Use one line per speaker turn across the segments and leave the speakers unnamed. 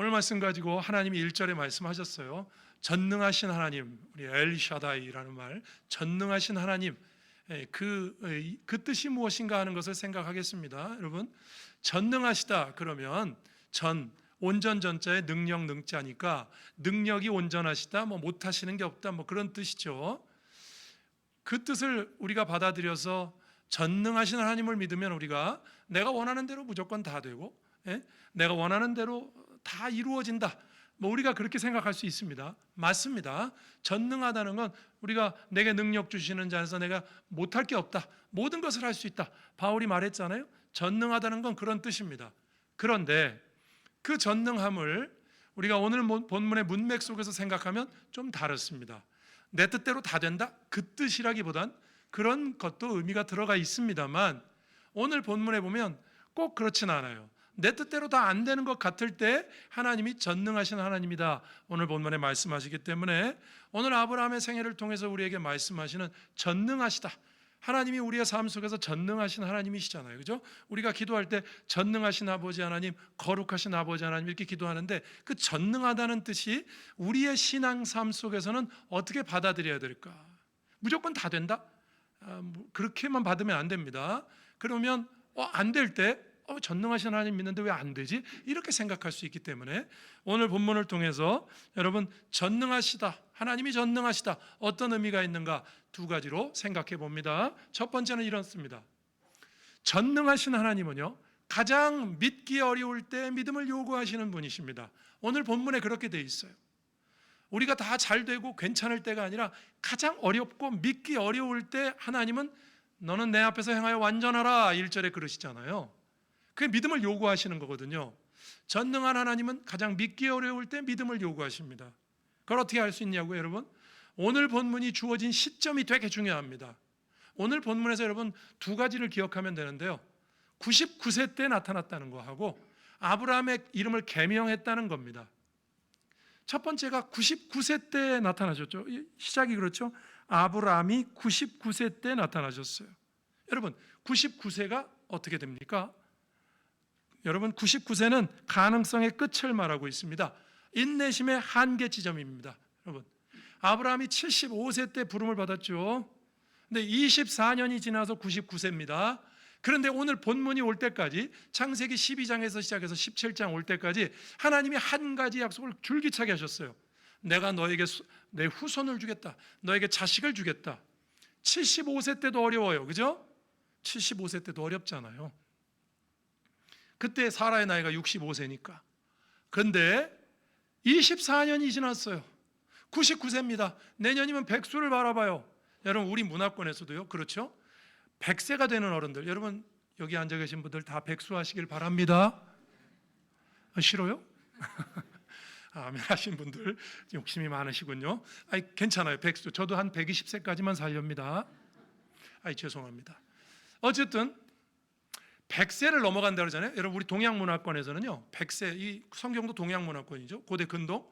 오늘 말씀 가지고 하나님이 1절에 말씀하셨어요. 전능하신 하나님, 우리 엘샤다이라는 말, 전능하신 하나님, 그 뜻이 무엇인가 하는 것을 생각하겠습니다. 여러분, 전능하시다 그러면 온전 전자의 능력 능자니까 능력이 온전하시다, 못하시는 게 없다, 그런 뜻이죠. 그 뜻을 우리가 받아들여서 전능하신 하나님을 믿으면 우리가 내가 원하는 대로 무조건 다 되고, 내가 원하는 대로 다 이루어진다, 우리가 그렇게 생각할 수 있습니다. 맞습니다. 전능하다는 건 우리가 내게 능력 주시는 자에서 내가 못할 게 없다, 모든 것을 할 수 있다, 바울이 말했잖아요. 전능하다는 건 그런 뜻입니다. 그런데 그 전능함을 우리가 오늘 본문의 문맥 속에서 생각하면 좀 다릅니다. 내 뜻대로 다 된다, 그 뜻이라기보단 그런 것도 의미가 들어가 있습니다만, 오늘 본문에 보면 꼭 그렇진 않아요. 내 뜻대로 다 안 되는 것 같을 때 하나님이 전능하신 하나님이다, 오늘 본문에 말씀하시기 때문에 오늘 아브라함의 생애를 통해서 우리에게 말씀하시는 전능하시다, 하나님이 우리의 삶 속에서 전능하신 하나님이시잖아요. 그죠? 우리가 기도할 때 전능하신 아버지 하나님, 거룩하신 아버지 하나님 이렇게 기도하는데, 그 전능하다는 뜻이 우리의 신앙 삶 속에서는 어떻게 받아들여야 될까? 무조건 다 된다? 그렇게만 받으면 안 됩니다. 그러면 안 될 때 전능하신 하나님 믿는데 왜 안 되지? 이렇게 생각할 수 있기 때문에 오늘 본문을 통해서 여러분, 전능하시다, 하나님이 전능하시다, 어떤 의미가 있는가 두 가지로 생각해 봅니다. 첫 번째는 이렇습니다. 전능하신 하나님은요, 가장 믿기 어려울 때 믿음을 요구하시는 분이십니다. 오늘 본문에 그렇게 돼 있어요. 우리가 다 잘 되고 괜찮을 때가 아니라 가장 어렵고 믿기 어려울 때 하나님은 너는 내 앞에서 행하여 완전하라, 1절에 그러시잖아요. 그게 믿음을 요구하시는 거거든요. 전능한 하나님은 가장 믿기 어려울 때 믿음을 요구하십니다. 그걸 어떻게 알 수 있냐고요, 여러분? 오늘 본문이 주어진 시점이 되게 중요합니다. 오늘 본문에서 여러분 두 가지를 기억하면 되는데요. 99세 때 나타났다는 거하고 아브라함의 이름을 계명했다는 겁니다. 첫 번째가 99세 때 나타나셨죠. 시작이 그렇죠. 아브라함이 99세 때 나타나셨어요. 여러분, 99세가 어떻게 됩니까? 여러분, 99세는 가능성의 끝을 말하고 있습니다. 인내심의 한계 지점입니다. 여러분, 아브라함이 75세 때 부름을 받았죠. 근데 24년이 지나서 99세입니다. 그런데 오늘 본문이 올 때까지, 창세기 12장에서 시작해서 17장 올 때까지 하나님이 한 가지 약속을 줄기차게 하셨어요. 내가 너에게 내 후손을 주겠다, 너에게 자식을 주겠다. 75세 때도 어려워요, 그죠? 75세 때도 어렵잖아요. 그때 사라의 나이가 65세니까. 그런데 24년이 지났어요. 99세입니다. 내년이면 백수를 바라봐요. 여러분, 우리 문화권에서도요, 그렇죠? 100세가 되는 어른들, 여러분 여기 앉아 계신 분들 다 백수하시길 바랍니다. 싫어요? 아멘 하신 분들 욕심이 많으시군요. 괜찮아요, 백수. 저도 한 120세까지만 살렵니다. 죄송합니다. 어쨌든 100세를 넘어간다 그러잖아요. 여러분, 우리 동양 문화권에서는요, 100세, 이 성경도 동양 문화권이죠. 고대 근동.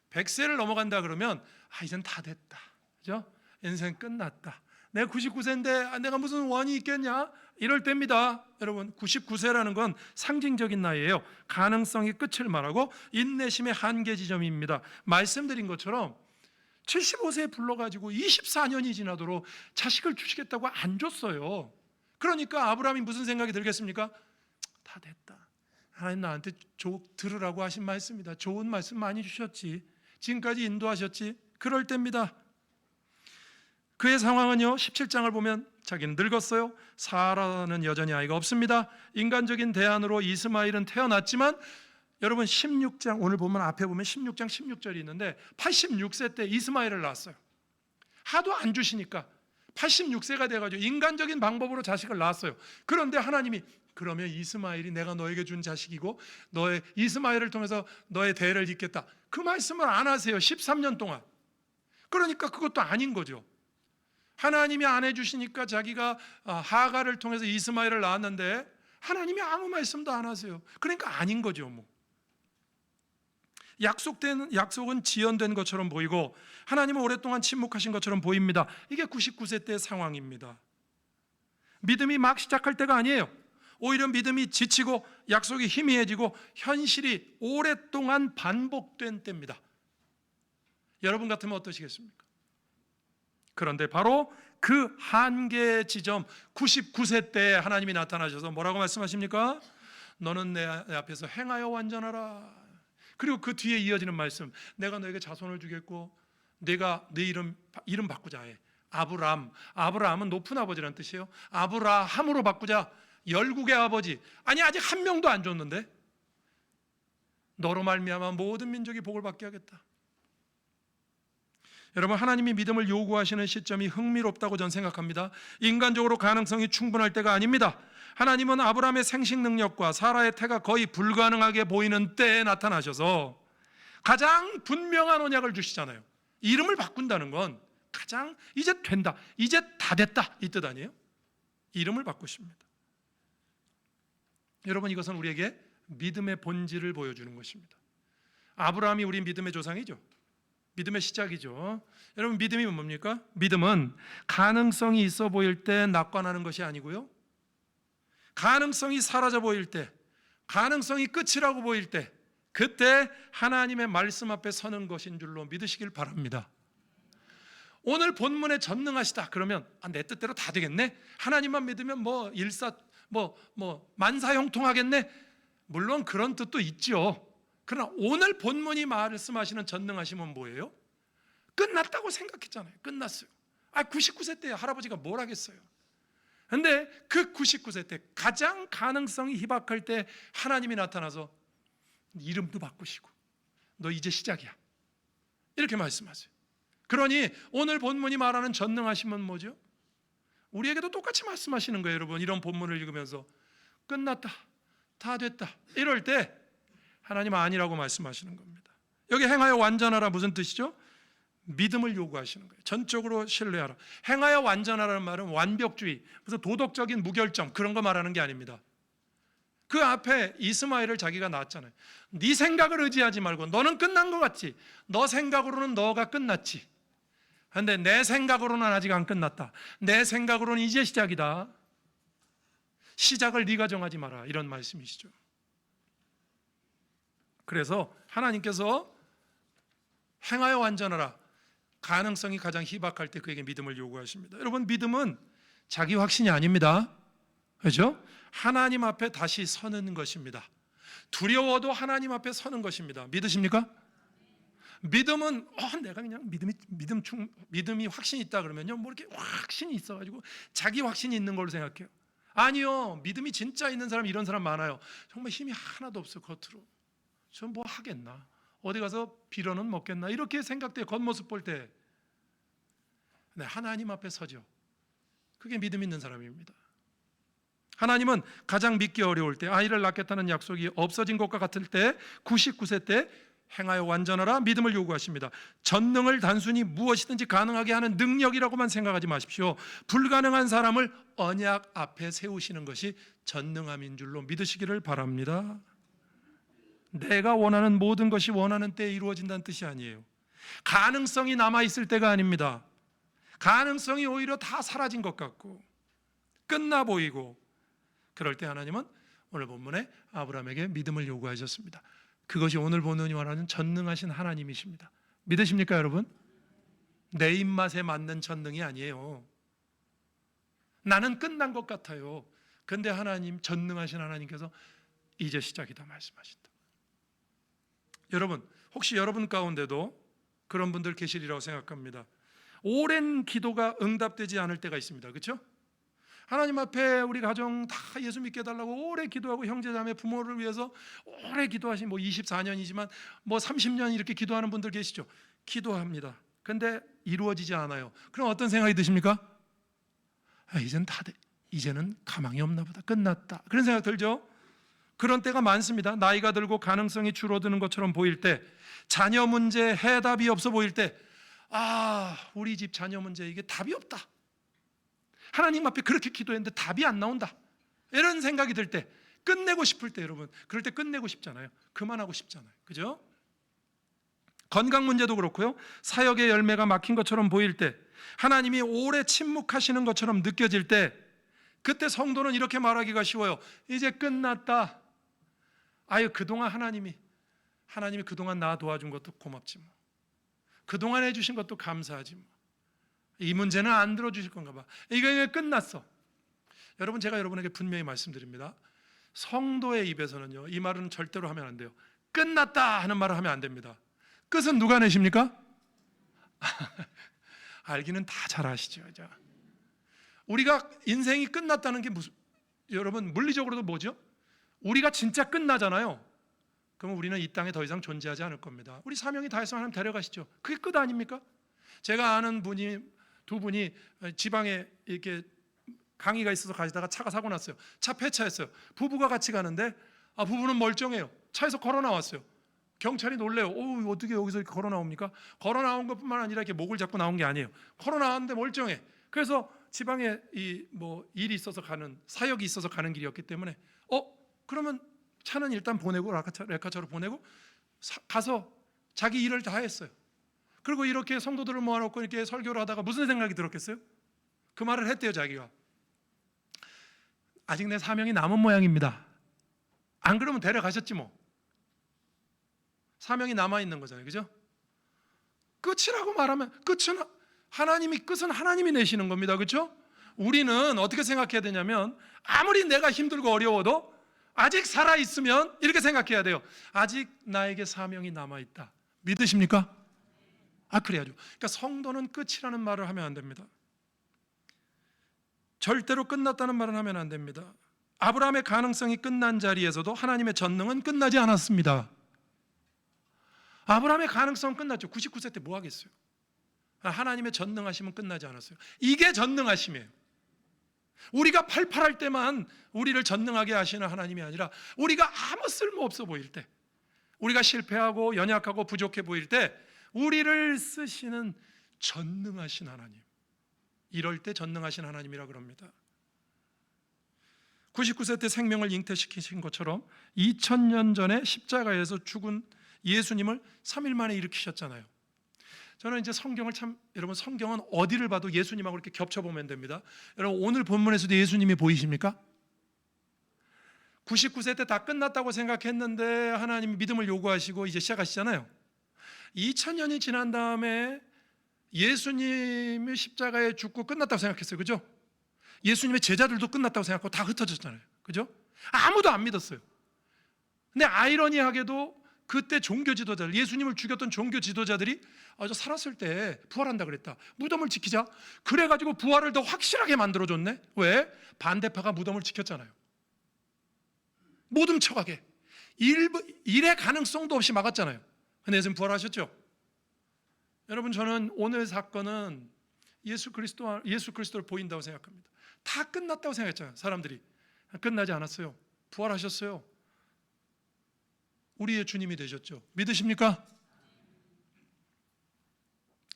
100세를 넘어간다 그러면 이젠 다 됐다, 그죠? 인생 끝났다. 내가 99세인데 내가 무슨 원이 있겠냐? 이럴 때입니다. 여러분, 99세라는 건 상징적인 나이예요. 가능성의 끝을 말하고 인내심의 한계 지점입니다. 말씀드린 것처럼 75세에 불러가지고 24년이 지나도록 자식을 주시겠다고 안 줬어요. 그러니까 아브라함이 무슨 생각이 들겠습니까? 다 됐다. 하나님 나한테 들으라고 하신 말씀이다. 좋은 말씀 많이 주셨지. 지금까지 인도하셨지. 그럴 때입니다. 그의 상황은요, 17장을 보면 자기는 늙었어요. 사라는 여전히 아이가 없습니다. 인간적인 대안으로 이스마엘은 태어났지만, 여러분 16장, 오늘 보면 앞에 보면 16장 16절이 있는데 86세 때 이스마엘을 낳았어요. 하도 안 주시니까 86세가 돼가지고 인간적인 방법으로 자식을 낳았어요. 그런데 하나님이, 그러면 이스마엘이 내가 너에게 준 자식이고 너의 이스마엘을 통해서 너의 대를 잇겠다, 그 말씀을 안 하세요. 13년 동안. 그러니까 그것도 아닌 거죠. 하나님이 안 해주시니까 자기가 하가를 통해서 이스마엘을 낳았는데 하나님이 아무 말씀도 안 하세요. 그러니까 아닌 거죠. 약속은 지연된 것처럼 보이고 하나님은 오랫동안 침묵하신 것처럼 보입니다. 이게 99세 때의 상황입니다. 믿음이 막 시작할 때가 아니에요. 오히려 믿음이 지치고 약속이 희미해지고 현실이 오랫동안 반복된 때입니다. 여러분 같으면 어떠시겠습니까? 그런데 바로 그 한계 지점 99세 때 하나님이 나타나셔서 뭐라고 말씀하십니까? 너는 내 앞에서 행하여 완전하라. 그리고 그 뒤에 이어지는 말씀, 내가 너에게 자손을 주겠고 내가 네 이름 바꾸자 해. 아브라함은 높은 아버지라는 뜻이에요. 아브라함으로 바꾸자. 열국의 아버지. 아니 아직 한 명도 안 줬는데 너로 말미암아 모든 민족이 복을 받게 하겠다. 여러분, 하나님이 믿음을 요구하시는 시점이 흥미롭다고 저는 생각합니다. 인간적으로 가능성이 충분할 때가 아닙니다. 하나님은 아브라함의 생식 능력과 사라의 태가 거의 불가능하게 보이는 때에 나타나셔서 가장 분명한 언약을 주시잖아요. 이름을 바꾼다는 건 가장 이제 된다, 이제 다 됐다 이 뜻 아니에요? 이름을 바꾸십니다. 여러분, 이것은 우리에게 믿음의 본질을 보여주는 것입니다. 아브라함이 우리 믿음의 조상이죠. 믿음의 시작이죠. 여러분, 믿음이 뭡니까? 믿음은 가능성이 있어 보일 때 낙관하는 것이 아니고요, 가능성이 사라져 보일 때, 가능성이 끝이라고 보일 때, 그때 하나님의 말씀 앞에 서는 것인 줄로 믿으시길 바랍니다. 오늘 본문에 전능하시다 그러면 내 뜻대로 다 되겠네, 하나님만 믿으면 만사형통하겠네, 물론 그런 뜻도 있죠. 그러나 오늘 본문이 말씀하시는 전능하심은 뭐예요? 끝났다고 생각했잖아요. 끝났어요. 99세 때 할아버지가 뭘 하겠어요. 근데 그 99세 때 가장 가능성이 희박할 때 하나님이 나타나서 이름도 바꾸시고 너 이제 시작이야 이렇게 말씀하세요. 그러니 오늘 본문이 말하는 전능하심은 뭐죠? 우리에게도 똑같이 말씀하시는 거예요. 여러분, 이런 본문을 읽으면서 끝났다, 다 됐다 이럴 때 하나님 아니라고 말씀하시는 겁니다. 여기 행하여 완전하라 무슨 뜻이죠? 믿음을 요구하시는 거예요. 전적으로 신뢰하라. 행하여 완전하라는 말은 완벽주의, 무슨 도덕적인 무결점 그런 거 말하는 게 아닙니다. 그 앞에 이스마엘을 자기가 낳았잖아요. 네 생각을 의지하지 말고, 너는 끝난 것 같지? 너 생각으로는 너가 끝났지. 그런데 내 생각으로는 아직 안 끝났다. 내 생각으로는 이제 시작이다. 시작을 네가 정하지 마라, 이런 말씀이시죠. 그래서 하나님께서 행하여 완전하라, 가능성이 가장 희박할 때 그에게 믿음을 요구하십니다. 여러분, 믿음은 자기 확신이 아닙니다. 그렇죠? 하나님 앞에 다시 서는 것입니다. 두려워도 하나님 앞에 서는 것입니다. 믿으십니까? 믿음은 내가 그냥 믿음이 확신이 있다 그러면요, 뭐 이렇게 확신이 있어가지고 자기 확신이 있는 걸로 생각해요. 아니요, 믿음이 진짜 있는 사람, 이런 사람 많아요. 정말 힘이 하나도 없어. 겉으로 저 뭐 하겠나, 어디 가서 빌어는 먹겠나, 이렇게 생각돼요. 겉모습 볼 때. 네, 하나님 앞에 서죠. 그게 믿음 있는 사람입니다. 하나님은 가장 믿기 어려울 때, 아이를 낳겠다는 약속이 없어진 것과 같을 때, 99세 때 행하여 완전하라 믿음을 요구하십니다. 전능을 단순히 무엇이든지 가능하게 하는 능력이라고만 생각하지 마십시오. 불가능한 사람을 언약 앞에 세우시는 것이 전능함인 줄로 믿으시기를 바랍니다. 내가 원하는 모든 것이 원하는 때에 이루어진다는 뜻이 아니에요. 가능성이 남아있을 때가 아닙니다. 가능성이 오히려 다 사라진 것 같고 끝나 보이고, 그럴 때 하나님은 오늘 본문에 아브라함에게 믿음을 요구하셨습니다. 그것이 오늘 본문이 말하는 전능하신 하나님이십니다. 믿으십니까, 여러분? 내 입맛에 맞는 전능이 아니에요. 나는 끝난 것 같아요. 그런데 하나님, 전능하신 하나님께서 이제 시작이다 말씀하신다. 여러분, 혹시 여러분 가운데도 그런 분들 계시리라고 생각합니다. 오랜 기도가 응답되지 않을 때가 있습니다. 그렇죠? 하나님 앞에 우리 가정 다 예수 믿게 해달라고 오래 기도하고, 형제자매 부모를 위해서 오래 기도하신, 24년이지만 30년 이렇게 기도하는 분들 계시죠? 기도합니다. 근데 이루어지지 않아요. 그럼 어떤 생각이 드십니까? 이제는 가망이 없나 보다, 끝났다, 그런 생각 들죠? 그런 때가 많습니다. 나이가 들고 가능성이 줄어드는 것처럼 보일 때, 자녀 문제 해답이 없어 보일 때, 우리 집 자녀 문제 이게 답이 없다, 하나님 앞에 그렇게 기도했는데 답이 안 나온다, 이런 생각이 들 때, 끝내고 싶을 때, 여러분, 그럴 때 끝내고 싶잖아요. 그만하고 싶잖아요. 그죠? 건강 문제도 그렇고요, 사역의 열매가 막힌 것처럼 보일 때, 하나님이 오래 침묵하시는 것처럼 느껴질 때, 그때 성도는 이렇게 말하기가 쉬워요. 이제 끝났다. 아유, 그동안 하나님이 그동안 나 도와준 것도 고맙지 뭐. 그동안 해주신 것도 감사하지 뭐. 이 문제는 안 들어주실 건가 봐. 이게 끝났어. 여러분, 제가 여러분에게 분명히 말씀드립니다. 성도의 입에서는요, 이 말은 절대로 하면 안 돼요. 끝났다 하는 말을 하면 안 됩니다. 끝은 누가 내십니까? 알기는 다 잘 아시죠. 우리가 인생이 끝났다는 게 무슨, 여러분, 물리적으로도 뭐죠? 우리가 진짜 끝나잖아요. 그럼 우리는 이 땅에 더 이상 존재하지 않을 겁니다. 우리 사명이 다해서 하나님 데려가시죠. 그게 끝 아닙니까? 제가 아는 두 분이 지방에 이렇게 강의가 있어서 가시다가 차가 사고 났어요. 차 폐차했어요. 부부가 같이 가는데 부부는 멀쩡해요. 차에서 걸어 나왔어요. 경찰이 놀래요. 어떻게 여기서 이렇게 걸어 나옵니까? 걸어 나온 것뿐만 아니라 이렇게 목을 잡고 나온 게 아니에요. 걸어 나왔는데 멀쩡해. 그래서 지방에 일이 있어서 가는, 사역이 있어서 가는 길이었기 때문에 그러면 차는 일단 보내고 레카차로 보내고 가서 자기 일을 다 했어요. 그리고 이렇게 성도들을 모아놓고 이렇게 설교를 하다가 무슨 생각이 들었겠어요? 그 말을 했대요. 자기가 아직 내 사명이 남은 모양입니다. 안 그러면 데려가셨지 뭐. 사명이 남아있는 거잖아요. 그죠? 끝이라고 말하면 끝은 하나님이 내시는 겁니다. 그렇죠? 우리는 어떻게 생각해야 되냐면, 아무리 내가 힘들고 어려워도 아직 살아있으면 이렇게 생각해야 돼요. 아직 나에게 사명이 남아있다. 믿으십니까? 그래야죠. 그러니까 성도는 끝이라는 말을 하면 안 됩니다. 절대로 끝났다는 말을 하면 안 됩니다. 아브라함의 가능성이 끝난 자리에서도 하나님의 전능은 끝나지 않았습니다. 아브라함의 가능성은 끝났죠. 99세 때 뭐 하겠어요? 하나님의 전능하심은 끝나지 않았어요. 이게 전능하심이에요. 우리가 팔팔할 때만 우리를 전능하게 하시는 하나님이 아니라, 우리가 아무 쓸모없어 보일 때, 우리가 실패하고 연약하고 부족해 보일 때 우리를 쓰시는 전능하신 하나님, 이럴 때 전능하신 하나님이라 그럽니다. 99세 때 생명을 잉태시키신 것처럼 2000년 전에 십자가에서 죽은 예수님을 3일 만에 일으키셨잖아요. 저는 이제 여러분, 성경은 어디를 봐도 예수님하고 이렇게 겹쳐보면 됩니다. 여러분, 오늘 본문에서도 예수님이 보이십니까? 99세 때 다 끝났다고 생각했는데 하나님이 믿음을 요구하시고 이제 시작하시잖아요. 2000년이 지난 다음에 예수님이 십자가에 죽고 끝났다고 생각했어요. 그죠? 예수님의 제자들도 끝났다고 생각하고 다 흩어졌잖아요. 그죠? 아무도 안 믿었어요. 근데 아이러니하게도 그때 종교 지도자들, 예수님을 죽였던 종교 지도자들이 저 살았을 때 부활한다 그랬다, 무덤을 지키자, 그래가지고 부활을 더 확실하게 만들어줬네. 왜? 반대파가 무덤을 지켰잖아요. 못 훔쳐가게, 일의 가능성도 없이 막았잖아요. 근데 예수님 부활하셨죠. 여러분, 저는 오늘 사건은 예수 그리스도를 보인다고 생각합니다. 다 끝났다고 생각했잖아요. 사람들이. 끝나지 않았어요. 부활하셨어요. 우리의 주님이 되셨죠. 믿으십니까?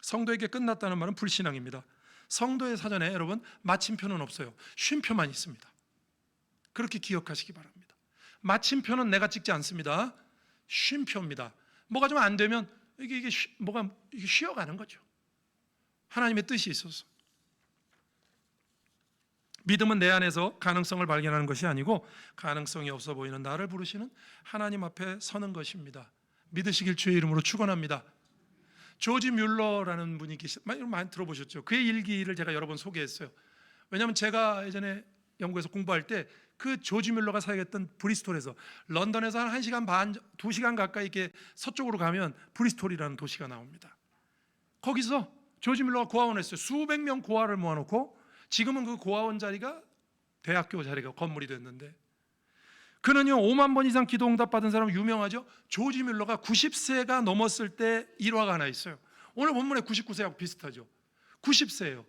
성도에게 끝났다는 말은 불신앙입니다. 성도의 사전에 여러분, 마침표는 없어요. 쉼표만 있습니다. 그렇게 기억하시기 바랍니다. 마침표는 내가 찍지 않습니다. 쉼표입니다. 뭐가 좀 안 되면 이게 쉬어가는 거죠. 하나님의 뜻이 있어서. 믿음은 내 안에서 가능성을 발견하는 것이 아니고 가능성이 없어 보이는 나를 부르시는 하나님 앞에 서는 것입니다. 믿으시길 주의 이름으로 축원합니다. 조지 뮬러라는 분이 많이 들어보셨죠? 그의 일기를 제가 여러 번 소개했어요. 왜냐하면 제가 예전에 영국에서 공부할 때 그 조지 뮬러가 사역했던 브리스톨에서, 런던에서 한 1시간 반, 2시간 가까이 이렇게 서쪽으로 가면 브리스톨이라는 도시가 나옵니다. 거기서 조지 뮬러가 고아원했어요. 수백 명 고아를 모아놓고, 지금은 그 고아원 자리가 대학교 자리가 건물이 됐는데, 그는요 5만 번 이상 기도 응답 받은 사람 유명하죠. 조지 뮬러가 90세가 넘었을 때 일화가 하나 있어요. 오늘 본문에 99세하고 비슷하죠. 90세예요.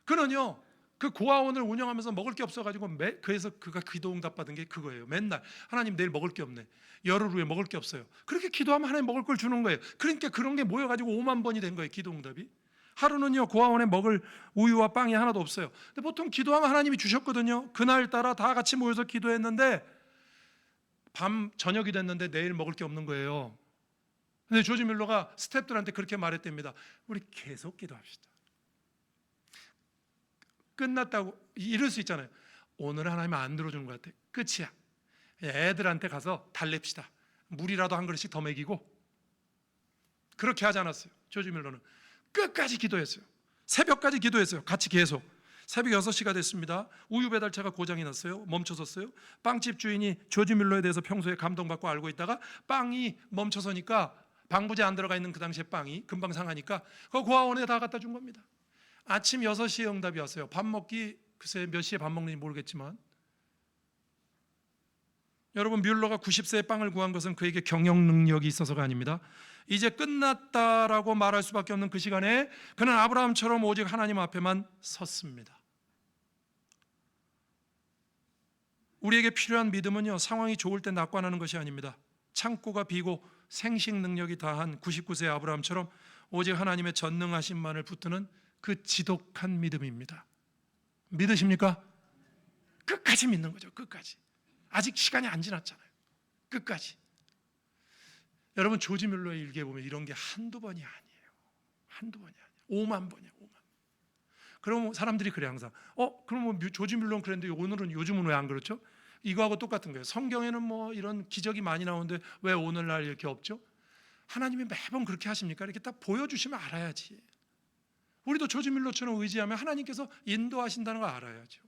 그는요 그 고아원을 운영하면서 먹을 게 없어가지고 그래서 그가 기도 응답 받은 게 그거예요. 맨날 하나님 내일 먹을 게 없네, 열흘 후에 먹을 게 없어요. 그렇게 기도하면 하나님 먹을 걸 주는 거예요. 그러니까 그런 게 모여가지고 5만 번이 된 거예요. 기도 응답이. 하루는요 고아원에 먹을 우유와 빵이 하나도 없어요. 근데 보통 기도하면 하나님이 주셨거든요. 그날따라 다 같이 모여서 기도했는데 저녁이 됐는데 내일 먹을 게 없는 거예요. 근데 조지 뮬러가 스태프들한테 그렇게 말했답니다. 우리 계속 기도합시다. 끝났다고 이럴 수 있잖아요. 오늘은 하나님 안 들어주는 것 같아. 끝이야. 애들한테 가서 달랩시다. 물이라도 한 그릇씩 더 먹이고. 그렇게 하지 않았어요. 조지 밀러는 끝까지 기도했어요. 새벽까지 기도했어요. 같이 계속. 새벽 6시가 됐습니다. 우유 배달차가 고장이 났어요. 멈춰섰어요. 빵집 주인이 조지 밀러에 대해서 평소에 감동받고 알고 있다가 빵이 멈춰서니까 방부제 안 들어가 있는 그 당시에 빵이 금방 상하니까 그 고아원에 다 갖다 준 겁니다. 아침 6시에 응답이 왔어요. 밥 먹기 글쎄 몇 시에 밥 먹는지 모르겠지만, 여러분, 뮬러가 90세에 빵을 구한 것은 그에게 경영 능력이 있어서가 아닙니다. 이제 끝났다라고 말할 수밖에 없는 그 시간에 그는 아브라함처럼 오직 하나님 앞에만 섰습니다. 우리에게 필요한 믿음은요, 상황이 좋을 때 낙관하는 것이 아닙니다. 창고가 비고 생식 능력이 다한 99세의 아브라함처럼 오직 하나님의 전능하심만을 붙드는 그 지독한 믿음입니다. 믿으십니까? 끝까지 믿는 거죠. 끝까지. 아직 시간이 안 지났잖아요. 끝까지. 여러분, 조지 밀러의 일기에 보면 이런 게 한두 번이 아니에요. 한두 번이 아니에요. 5만 번이에요. 5만. 그럼 사람들이 그래 항상. 그럼 뭐 조지 밀러는 그랬는데 오늘은 요즘은 왜 안 그렇죠? 이거하고 똑같은 거예요. 성경에는 뭐 이런 기적이 많이 나오는데 왜 오늘날 이렇게 없죠? 하나님이 매번 그렇게 하십니까? 이렇게 딱 보여주시면 알아야지. 우리도 조지 밀러처럼 의지하면 하나님께서 인도하신다는 걸 알아야죠.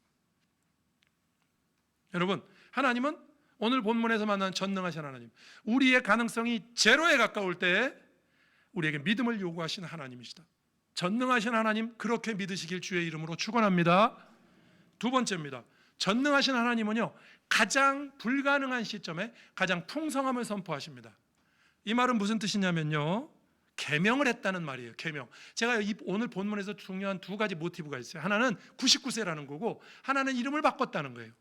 여러분, 하나님은 오늘 본문에서 만난 전능하신 하나님, 우리의 가능성이 제로에 가까울 때 우리에게 믿음을 요구하시는 하나님이시다. 전능하신 하나님, 그렇게 믿으시길 주의 이름으로 축원합니다. 두 번째입니다. 전능하신 하나님은요, 가장 불가능한 시점에 가장 풍성함을 선포하십니다. 이 말은 무슨 뜻이냐면요, 계명을 했다는 말이에요. 계명. 제가 오늘 본문에서 중요한 두 가지 모티브가 있어요. 하나는 99세라는 거고, 하나는 이름을 바꿨다는 거예요.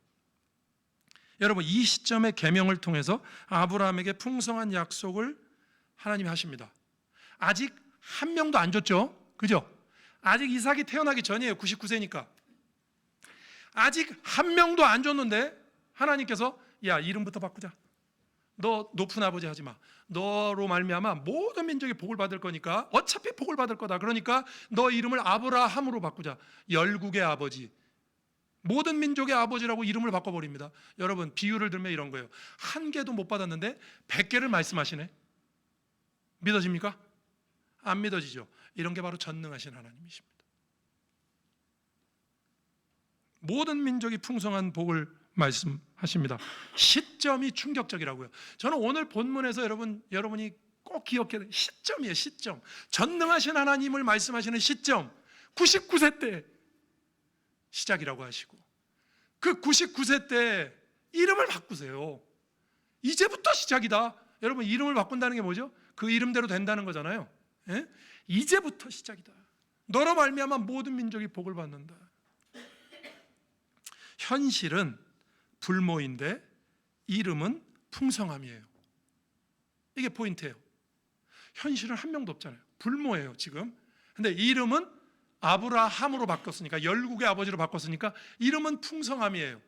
여러분, 이 시점의 계명을 통해서 아브라함에게 풍성한 약속을 하나님이 하십니다. 아직 한 명도 안 줬죠? 그죠? 아직 이삭이 태어나기 전이에요. 99세니까. 아직 한 명도 안 줬는데 하나님께서 야, 이름부터 바꾸자. 너 높은 아버지 하지 마. 너로 말미암아 모든 민족이 복을 받을 거니까, 어차피 복을 받을 거다. 그러니까 너 이름을 아브라함으로 바꾸자. 열국의 아버지, 모든 민족의 아버지라고 이름을 바꿔버립니다. 여러분, 비유를 들면 이런 거예요. 한 개도 못 받았는데 100개를 말씀하시네. 믿어집니까? 안 믿어지죠. 이런 게 바로 전능하신 하나님이십니다. 모든 민족이 풍성한 복을 말씀하십니다. 시점이 충격적이라고요. 저는 오늘 본문에서 여러분이 꼭 기억해야 돼요. 시점이에요. 시점. 전능하신 하나님을 말씀하시는 시점, 99세 때 시작이라고 하시고, 그 99세 때 이름을 바꾸세요. 이제부터 시작이다. 여러분, 이름을 바꾼다는 게 뭐죠? 그 이름대로 된다는 거잖아요. 예? 이제부터 시작이다. 너로 말미암아 모든 민족이 복을 받는다. 현실은 불모인데 이름은 풍성함이에요. 이게 포인트예요. 현실은 한 명도 없잖아요. 불모예요 지금. 근데 이름은 아브라함으로 바꿨으니까, 열국의 아버지로 바꿨으니까 이름은 풍성함이에요.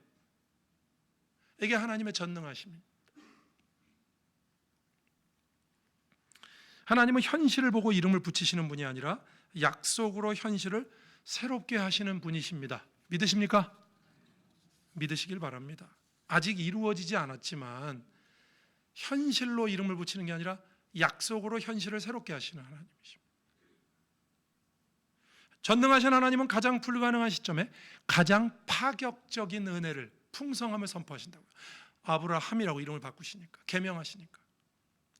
이게 하나님의 전능하심입니다. 하나님은 현실을 보고 이름을 붙이시는 분이 아니라 약속으로 현실을 새롭게 하시는 분이십니다. 믿으십니까? 믿으시길 바랍니다. 아직 이루어지지 않았지만 현실로 이름을 붙이는 게 아니라 약속으로 현실을 새롭게 하시는 하나님이십니다. 전능하신 하나님은 가장 불가능한 시점에 가장 파격적인 은혜를, 풍성함을 선포하신다고요. 아브라함이라고 이름을 바꾸시니까, 계명하시니까.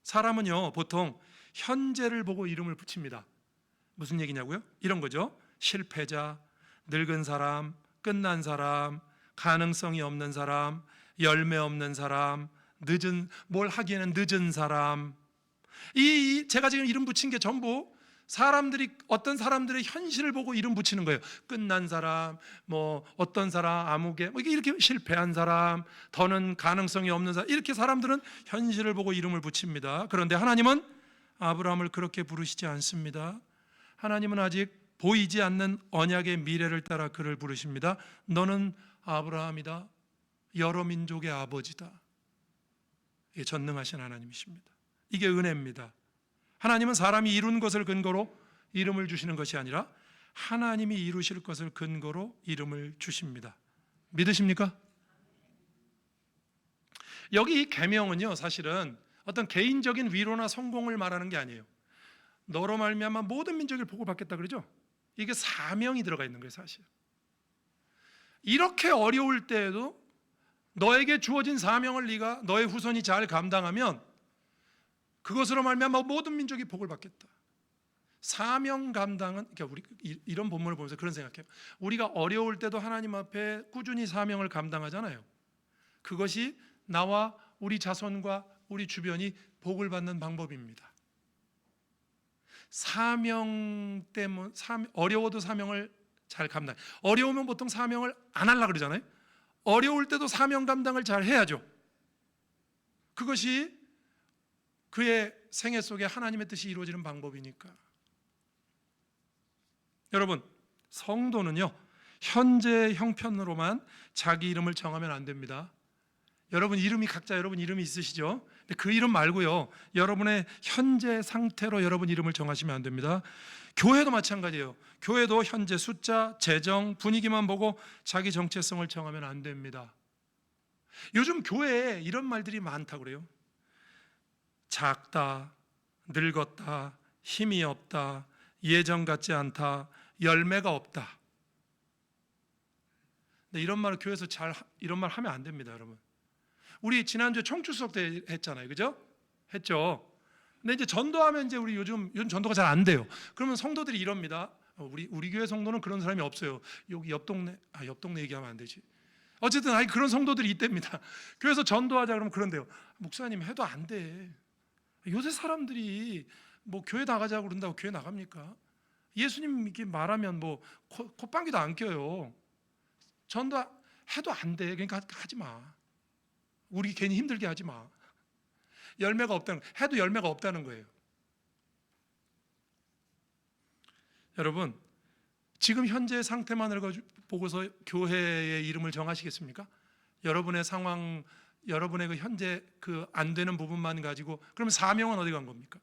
사람은요, 보통 현재를 보고 이름을 붙입니다. 무슨 얘기냐고요? 이런 거죠. 실패자, 늙은 사람, 끝난 사람, 가능성이 없는 사람, 열매 없는 사람, 뭘 하기에는 늦은 사람. 제가 지금 이름 붙인 게 전부 어떤 사람들의 현실을 보고 이름 붙이는 거예요. 끝난 사람, 어떤 사람, 아무개, 이렇게 실패한 사람, 더는 가능성이 없는 사람, 이렇게 사람들은 현실을 보고 이름을 붙입니다. 그런데 하나님은 아브라함을 그렇게 부르시지 않습니다. 하나님은 아직 보이지 않는 언약의 미래를 따라 그를 부르십니다. 너는 아브라함이다. 여러 민족의 아버지다. 이게 전능하신 하나님이십니다. 이게 은혜입니다. 하나님은 사람이 이룬 것을 근거로 이름을 주시는 것이 아니라 하나님이 이루실 것을 근거로 이름을 주십니다. 믿으십니까? 여기 이 계명은요, 사실은 어떤 개인적인 위로나 성공을 말하는 게 아니에요. 너로 말미암아 모든 민족을 복을 받겠다 그러죠. 이게 사명이 들어가 있는 거예요, 사실. 이렇게 어려울 때에도 너에게 주어진 사명을 네가 너의 후손이 잘 감당하면 그것으로 말미암아 모든 민족이 복을 받겠다. 사명 감당은, 그러니까 우리 이런 본문을 보면서 그런 생각해요. 우리가 어려울 때도 하나님 앞에 꾸준히 사명을 감당하잖아요. 그것이 나와 우리 자손과 우리 주변이 복을 받는 방법입니다. 사명 때문에 어려워도 사명을 잘 감당. 어려우면 보통 사명을 안 하려고 그러잖아요. 어려울 때도 사명 감당을 잘 해야죠. 그것이 그의 생애 속에 하나님의 뜻이 이루어지는 방법이니까. 여러분, 성도는요, 현재 형편으로만 자기 이름을 정하면 안 됩니다. 여러분 이름이 각자 여러분 이름이 있으시죠? 근데 그 이름 말고요, 여러분의 현재 상태로 여러분 이름을 정하시면 안 됩니다. 교회도 마찬가지예요. 교회도 현재 숫자, 재정, 분위기만 보고 자기 정체성을 정하면 안 됩니다. 요즘 교회에 이런 말들이 많다고 그래요. 작다, 늙었다, 힘이 없다, 예전 같지 않다, 열매가 없다. 근데 이런 말을 교회에서 이런 말 하면 안 됩니다, 여러분. 우리 지난주에 청추수석 때 했잖아요, 그죠? 했죠. 근데 이제 전도하면 이제 우리 요즘 전도가 잘 안 돼요. 그러면 성도들이 이럽니다. 우리 교회 성도는 그런 사람이 없어요. 여기 옆 동네 얘기하면 안 되지. 어쨌든 그런 성도들이 있답니다. 교회에서 전도하자 그러면 그런데요. 목사님 해도 안 돼. 요새 사람들이 뭐 교회 나가자고 그런다고 교회 나갑니까? 예수님 이렇게 말하면 뭐 콧방귀도 안 껴요. 전도해도 안 돼. 그러니까 하지 마. 우리 괜히 힘들게 하지 마. 열매가 없다는, 해도 열매가 없다는 거예요. 여러분, 지금 현재 상태만을 보고서 교회의 이름을 정하시겠습니까? 여러분의 상황, 여러분의 그 현재 그 안 되는 부분만 가지고, 그러면 사명은 어디 간 겁니까?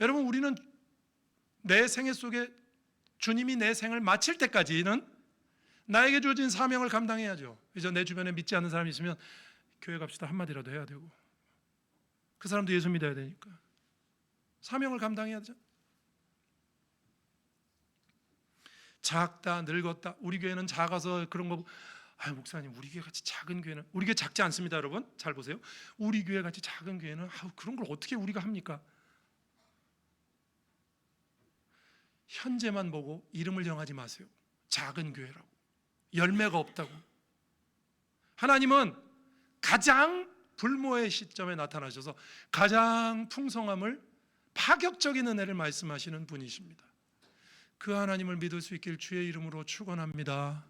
여러분, 우리는 내 생애 속에 주님이 내 생을 마칠 때까지는 나에게 주어진 사명을 감당해야죠. 그래서 내 주변에 믿지 않는 사람이 있으면 교회 갑시다 한마디라도 해야 되고, 그 사람도 예수 믿어야 되니까 사명을 감당해야 되죠. 작다, 늙었다. 우리 교회는 작아서 그런 거. 목사님, 우리 교회 같이 작은 교회는, 우리 교회 작지 않습니다, 여러분. 잘 보세요. 우리 교회 같이 작은 교회는 그런 걸 어떻게 우리가 합니까? 현재만 보고 이름을 정하지 마세요. 작은 교회라고, 열매가 없다고. 하나님은 가장 불모의 시점에 나타나셔서 가장 풍성함을, 파격적인 은혜를 말씀하시는 분이십니다. 그 하나님을 믿을 수 있길 주의 이름으로 축원합니다.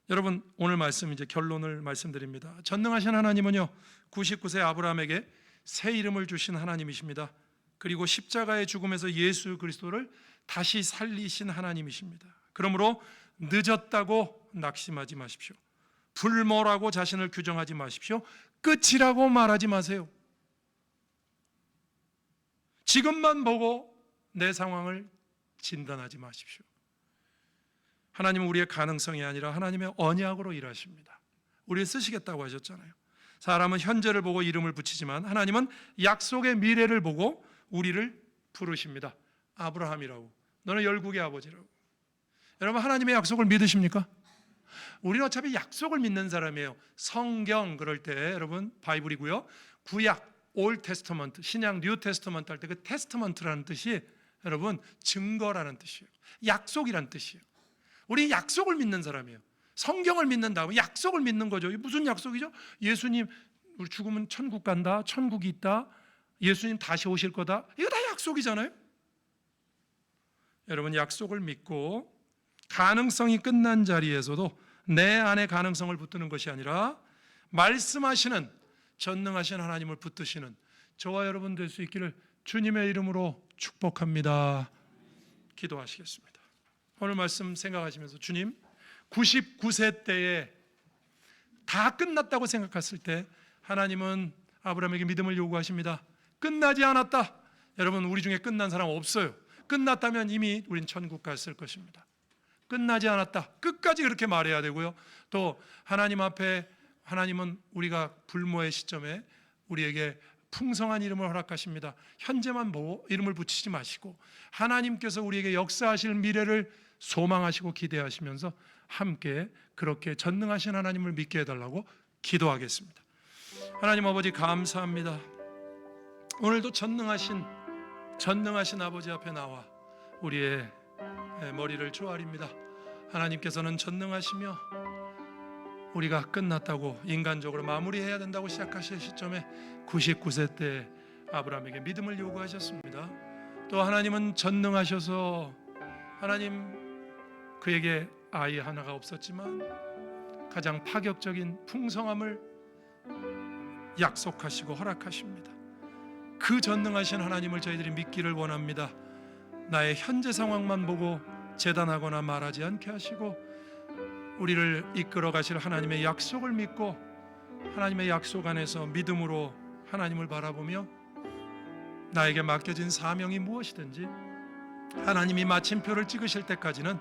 여러분, 오늘 말씀 이제 결론을 말씀드립니다. 전능하신 하나님은요, 99세 아브라함에게 새 이름을 주신 하나님이십니다. 그리고 십자가의 죽음에서 예수 그리스도를 다시 살리신 하나님이십니다. 그러므로 늦었다고 낙심하지 마십시오. 불모라고 자신을 규정하지 마십시오. 끝이라고 말하지 마세요. 지금만 보고 내 상황을 진단하지 마십시오. 하나님은 우리의 가능성이 아니라 하나님의 언약으로 일하십니다. 우리를 쓰시겠다고 하셨잖아요. 사람은 현재를 보고 이름을 붙이지만 하나님은 약속의 미래를 보고 우리를 부르십니다. 아브라함이라고, 너는 열국의 아버지라고. 여러분, 하나님의 약속을 믿으십니까? 우리는 어차피 약속을 믿는 사람이에요. 성경 그럴 때 여러분, 바이블이고요, 구약 올 테스터먼트, 신약 뉴 테스터먼트 할 때 그 테스터먼트라는 뜻이 여러분 증거라는 뜻이에요. 약속이라는 뜻이에요. 우리 약속을 믿는 사람이에요. 성경을 믿는다고 약속을 믿는 거죠. 무슨 약속이죠? 예수님 우리 죽으면 천국 간다, 천국이 있다, 예수님 다시 오실 거다. 이거 다 약속이잖아요. 여러분, 약속을 믿고 가능성이 끝난 자리에서도 내 안에 가능성을 붙드는 것이 아니라 말씀하시는 전능하신 하나님을 붙드시는 저와 여러분 될 수 있기를 주님의 이름으로 축복합니다. 기도하시겠습니다. 오늘 말씀 생각하시면서, 주님, 99세 때에 다 끝났다고 생각했을 때 하나님은 아브라함에게 믿음을 요구하십니다. 끝나지 않았다. 여러분, 우리 중에 끝난 사람 없어요. 끝났다면 이미 우린 천국 갔을 것입니다. 끝나지 않았다. 끝까지 그렇게 말해야 되고요. 또 하나님 앞에 하나님은 우리가 불모의 시점에 우리에게 풍성한 이름을 허락하십니다. 현재만 보고 이름을 붙이지 마시고 하나님께서 우리에게 역사하실 미래를 소망하시고 기대하시면서 함께 그렇게 전능하신 하나님을 믿게 해달라고 기도하겠습니다. 하나님 아버지 감사합니다. 오늘도 전능하신 아버지 앞에 나와 우리의 머리를 조아립니다. 하나님께서는 전능하시며 우리가 끝났다고 인간적으로 마무리해야 된다고 시작하실 시점에 99세 때 아브라함에게 믿음을 요구하셨습니다. 또 하나님은 전능하셔서 하나님 그에게 아이 하나가 없었지만 가장 파격적인 풍성함을 약속하시고 허락하십니다. 그 전능하신 하나님을 저희들이 믿기를 원합니다. 나의 현재 상황만 보고 재단하거나 말하지 않게 하시고 우리를 이끌어 가실 하나님의 약속을 믿고 하나님의 약속 안에서 믿음으로 하나님을 바라보며 나에게 맡겨진 사명이 무엇이든지 하나님이 마침표를 찍으실 때까지는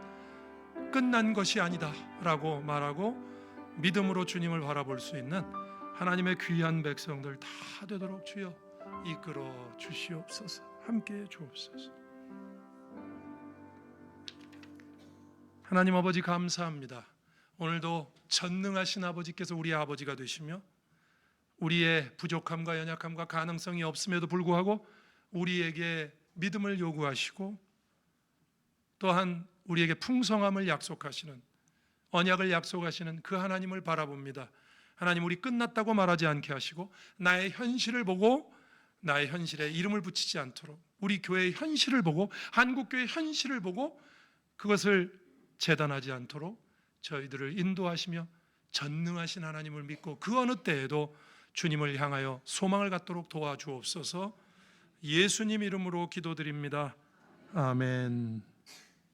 끝난 것이 아니다 라고 말하고 믿음으로 주님을 바라볼 수 있는 하나님의 귀한 백성들 다 되도록 주여 이끌어 주시옵소서. 함께해 주옵소서. 하나님 아버지 감사합니다. 오늘도 전능하신 아버지께서 우리의 아버지가 되시며 우리의 부족함과 연약함과 가능성이 없음에도 불구하고 우리에게 믿음을 요구하시고 또한 우리에게 풍성함을 약속하시는 언약을 약속하시는 그 하나님을 바라봅니다. 하나님 우리 끝났다고 말하지 않게 하시고 나의 현실을 보고 나의 현실에 이름을 붙이지 않도록 우리 교회의 현실을 보고 한국교회의 현실을 보고 그것을 재단하지 않도록 저희들을 인도하시며 전능하신 하나님을 믿고 그 어느 때에도 주님을 향하여 소망을 갖도록 도와주옵소서. 예수님 이름으로 기도드립니다. 아멘.